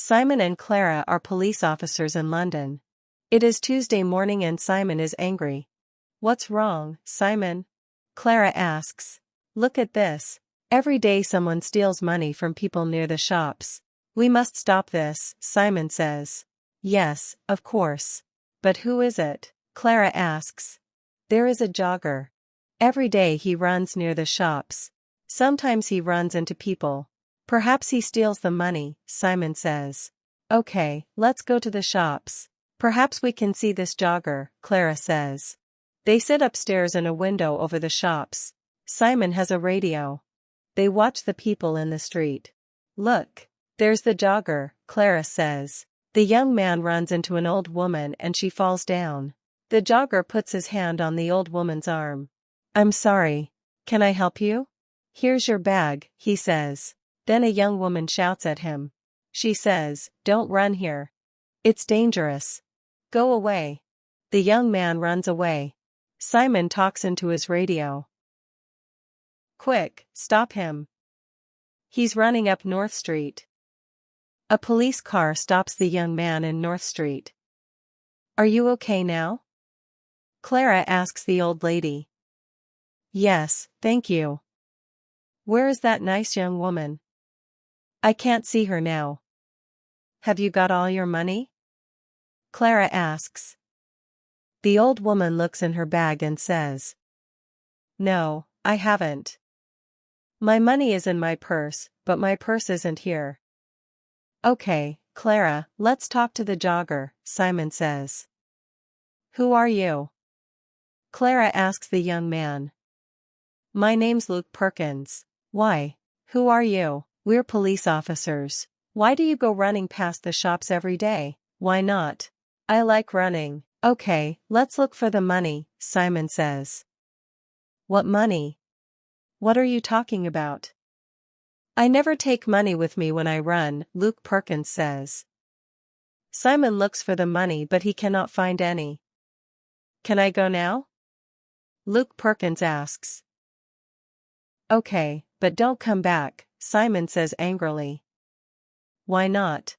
Simon and Clara are police officers in London. It is Tuesday morning and Simon is angry. What's wrong, Simon? Clara asks. Look at this. Every day someone steals money from people near the shops. We must stop this, Simon says. Yes, of course. But who is it? Clara asks. There is a jogger. Every day he runs near the shops. Sometimes he runs into people. Perhaps he steals the money, Simon says. Okay, let's go to the shops. Perhaps we can see this jogger, Clara says. They sit upstairs in a window over the shops. Simon has a radio. They watch the people in the street. Look, there's the jogger, Clara says. The young man runs into an old woman and she falls down. The jogger puts his hand on the old woman's arm. I'm sorry. Can I help you? Here's your bag, he says. Then a young woman shouts at him. She says, Don't run here. It's dangerous. Go away. The young man runs away. Simon talks into his radio. Quick, stop him. He's running up North Street. A police car stops the young man in North Street. Are you okay now? Clara asks the old lady. Yes, thank you. Where is that nice young woman? I can't see her now. Have you got all your money? Clara asks. The old woman looks in her bag and says, No, I haven't. My money is in my purse, but my purse isn't here. Okay, Clara, let's talk to the jogger, Simon says. Who are you? Clara asks the young man. My name's Luke Perkins. Why? Who are you? We're police officers. Why do you go running past the shops every day? Why not? I like running. Okay, let's look for the money, Simon says. What money? What are you talking about? I never take money with me when I run, Luke Perkins says. Simon looks for the money but he cannot find any. Can I go now? Luke Perkins asks. Okay, but don't come back, Simon says angrily. Why not?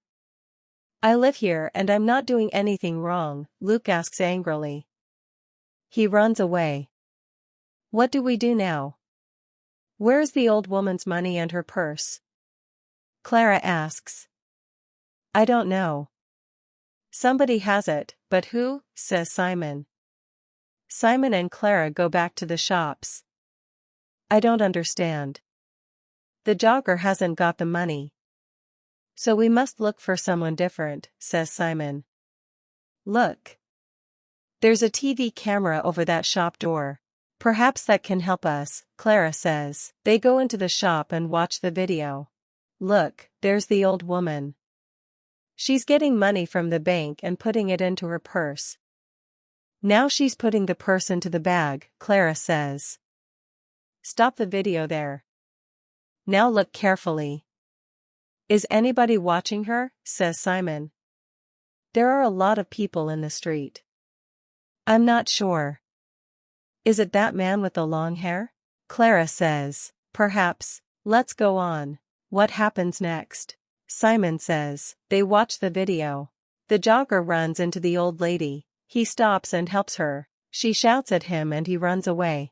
I live here and I'm not doing anything wrong, Luke asks angrily. He runs away. What do we do now? Where's the old woman's money and her purse? Clara asks. I don't know. Somebody has it, but who? Says Simon. Simon and Clara go back to the shops. I don't understand. The jogger hasn't got the money. So we must look for someone different, says Simon. Look. There's a TV camera over that shop door. Perhaps that can help us, Clara says. They go into the shop and watch the video. Look, there's the old woman. She's getting money from the bank and putting it into her purse. Now she's putting the purse into the bag, Clara says. Stop the video there. Now look carefully. Is anybody watching her? Says Simon. There are a lot of people in the street. I'm not sure. Is it that man with the long hair? Clara says, Perhaps. Let's go on. What happens next? Simon says. They watch the video. The jogger runs into the old lady. He stops and helps her. She shouts at him and he runs away.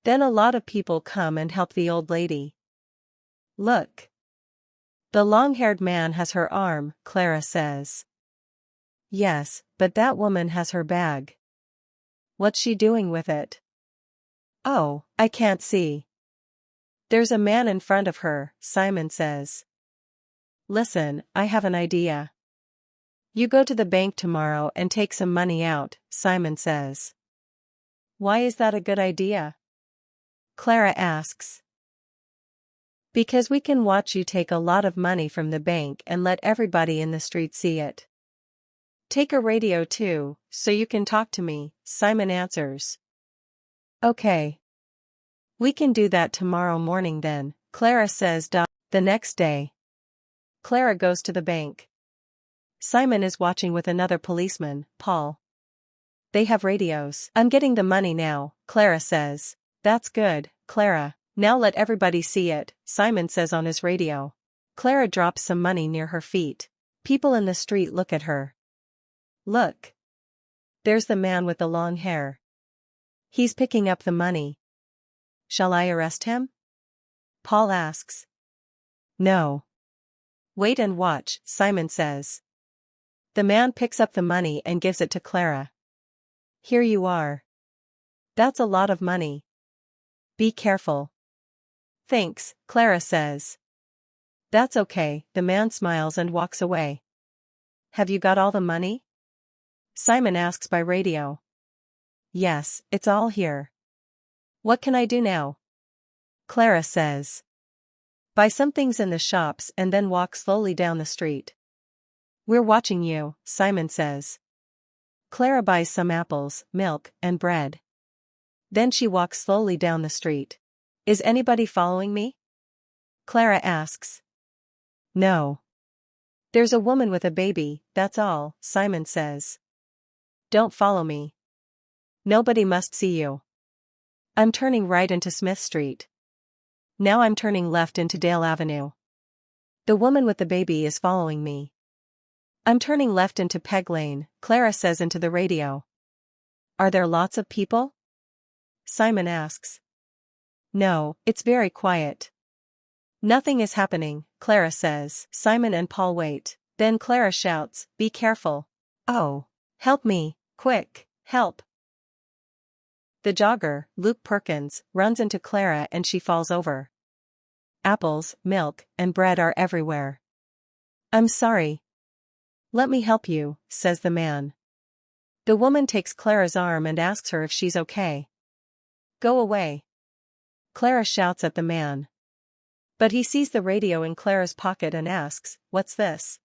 Then a lot of people come and help the old lady. Look. The long-haired man has her arm, Clara says. Yes, but that woman has her bag. What's she doing with it? Oh, I can't see. There's a man in front of her, Simon says. Listen, I have an idea. You go to the bank tomorrow and take some money out, Simon says. Why is that a good idea? Clara asks. Because we can watch you take a lot of money from the bank and let everybody in the street see it. Take a radio too, so you can talk to me, Simon answers. Okay. We can do that tomorrow morning then, Clara says. The next day. Clara goes to the bank. Simon is watching with another policeman, Paul. They have radios. I'm getting the money now, Clara says. That's good, Clara. Now let everybody see it, Simon says on his radio. Clara drops some money near her feet. People in the street look at her. Look. There's the man with the long hair. He's picking up the money. Shall I arrest him? Paul asks. No. Wait and watch, Simon says. The man picks up the money and gives it to Clara. Here you are. That's a lot of money. Be careful. Thanks, Clara says. That's okay, the man smiles and walks away. Have you got all the money? Simon asks by radio. Yes, it's all here. What can I do now? Clara says. Buy some things in the shops and then walk slowly down the street. We're watching you, Simon says. Clara buys some apples, milk, and bread. Then she walks slowly down the street. Is anybody following me? Clara asks. No. There's a woman with a baby, that's all, Simon says. Don't follow me. Nobody must see you. I'm turning right into Smith Street. Now I'm turning left into Dale Avenue. The woman with the baby is following me. I'm turning left into Peg Lane, Clara says into the radio. Are there lots of people? Simon asks. No, it's very quiet. Nothing is happening, Clara says. Simon and Paul wait. Then Clara shouts, be careful. Oh. Help me, quick, help. The jogger, Luke Perkins, runs into Clara and she falls over. Apples, milk, and bread are everywhere. I'm sorry. Let me help you, says the man. The woman takes Clara's arm and asks her if she's okay. Go away. Clara shouts at the man. But he sees the radio in Clara's pocket and asks, what's this?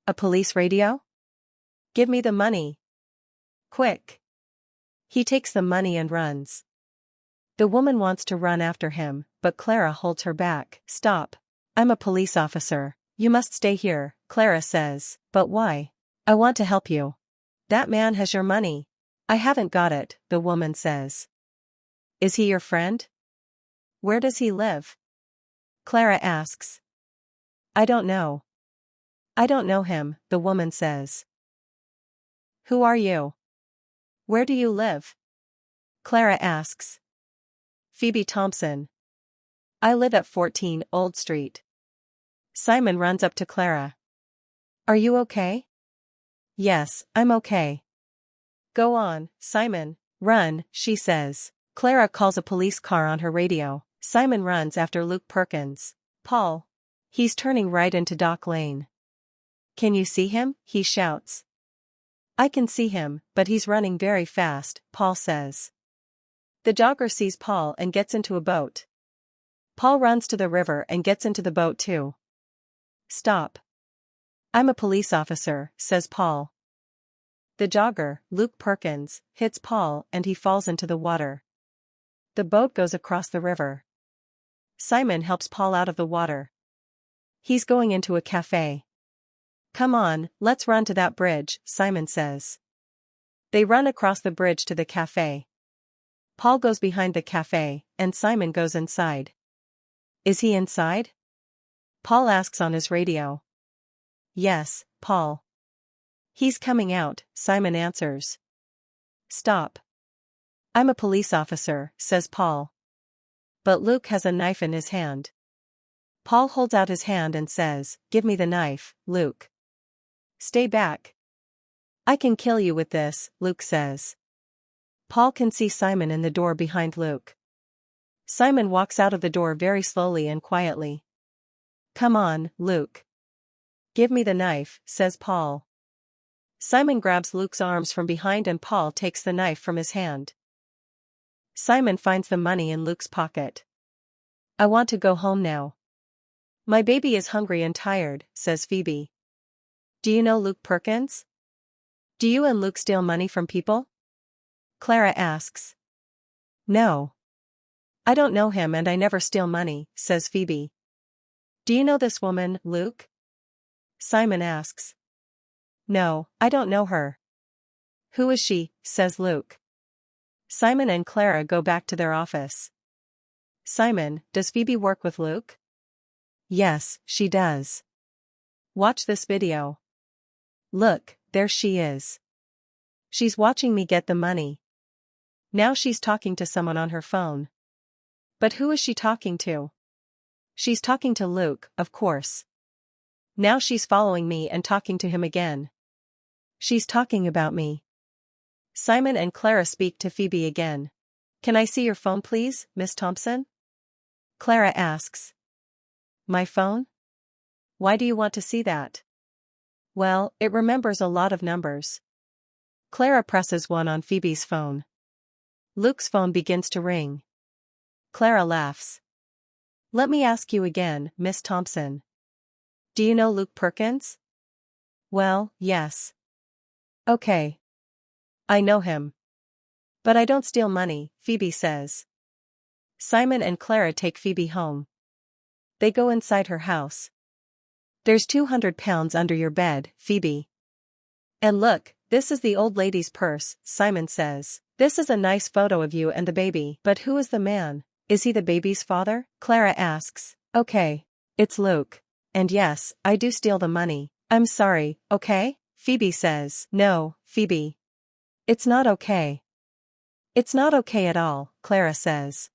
A police radio? Give me the money. Quick. He takes the money and runs. The woman wants to run after him, but Clara holds her back. Stop. I'm a police officer. You must stay here, Clara says. But why? I want to help you. That man has your money. I haven't got it, the woman says. Is he your friend? Where does he live? Clara asks. I don't know. I don't know him, the woman says. Who are you? Where do you live? Clara asks. Phoebe Thompson. I live at 14 Old Street. Simon runs up to Clara. Are you okay? Yes, I'm okay. Go on, Simon, run, she says. Clara calls a police car on her radio. Simon runs after Luke Perkins. Paul. He's turning right into Dock Lane. Can you see him? He shouts. I can see him, but he's running very fast, Paul says. The jogger sees Paul and gets into a boat. Paul runs to the river and gets into the boat too. Stop. I'm a police officer, says Paul. The jogger, Luke Perkins, hits Paul and he falls into the water. The boat goes across the river. Simon helps Paul out of the water. He's going into a cafe. Come on, let's run to that bridge, Simon says. They run across the bridge to the cafe. Paul goes behind the cafe, and Simon goes inside. Is he inside? Paul asks on his radio. Yes, Paul. He's coming out, Simon answers. Stop. I'm a police officer, says Paul. But Luke has a knife in his hand. Paul holds out his hand and says, give me the knife, Luke. Stay back. I can kill you with this, Luke says. Paul can see Simon in the door behind Luke. Simon walks out of the door very slowly and quietly. Come on, Luke. Give me the knife, says Paul. Simon grabs Luke's arms from behind and Paul takes the knife from his hand. Simon finds the money in Luke's pocket. I want to go home now. My baby is hungry and tired, says Phoebe. Do you know Luke Perkins? Do you and Luke steal money from people? Clara asks. No. I don't know him and I never steal money, says Phoebe. Do you know this woman, Luke? Simon asks. No, I don't know her. Who is she? Says Luke. Simon and Clara go back to their office. Simon, does Phoebe work with Luke? Yes, she does. Watch this video. Look, there she is. She's watching me get the money. Now she's talking to someone on her phone. But who is she talking to? She's talking to Luke, of course. Now she's following me and talking to him again. She's talking about me. Simon and Clara speak to Phoebe again. Can I see your phone please, Miss Thompson? Clara asks. My phone? Why do you want to see that? Well, it remembers a lot of numbers. Clara presses one on Phoebe's phone. Luke's phone begins to ring. Clara laughs. Let me ask you again, Miss Thompson. Do you know Luke Perkins? Well, yes. Okay. I know him. But I don't steal money, Phoebe says. Simon and Clara take Phoebe home. They go inside her house. There's £200 under your bed, Phoebe. And look, this is the old lady's purse, Simon says. This is a nice photo of you and the baby. But who is the man? Is he the baby's father? Clara asks. Okay. It's Luke. And yes, I do steal the money. I'm sorry, okay? Phoebe says. No, Phoebe. It's not okay. It's not okay at all, Clara says.